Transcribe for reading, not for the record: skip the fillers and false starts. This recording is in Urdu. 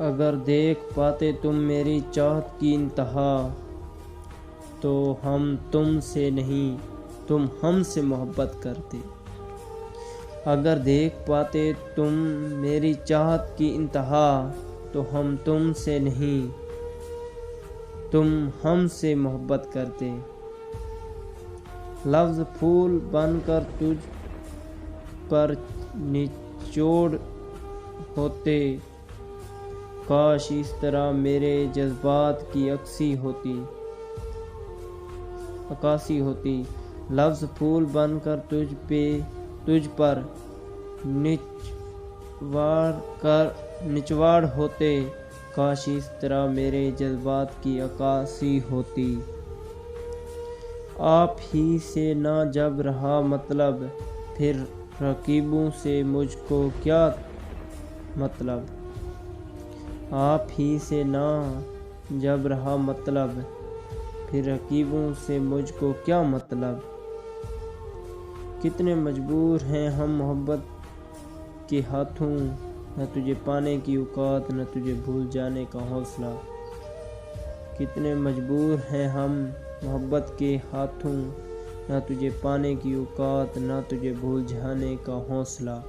اگر دیکھ پاتے تم میری چاہت کی انتہا تو ہم تم سے نہیں تم ہم سے محبت کرتے۔ اگر دیکھ پاتے تم میری چاہت کی انتہا تو ہم تم سے نہیں تم ہم سے محبت کرتے۔ لفظ پھول بن کر تجھ پر نچوڑ ہوتے، کاش اس طرح میرے جذبات کی عکاسی ہوتی۔ لفظ پھول بن کر تجھ پر نچوڑ ہوتے، کاش اس طرح میرے جذبات کی عکاسی ہوتی۔ آپ ہی سے نہ جب رہا مطلب، پھر رقیبوں سے مجھ کو کیا مطلب۔ آپ ہی سے نہ جب رہا مطلب، پھر رقیبوں سے مجھ کو کیا مطلب۔ کتنے مجبور ہیں ہم محبت کے ہاتھوں، نہ تجھے پانے کی اوقات نہ تجھے بھول جانے کا حوصلہ۔ کتنے مجبور ہیں ہم محبت کے ہاتھوں، نہ تجھے پانے کی اوقات نہ تجھے بھول جانے کا حوصلہ۔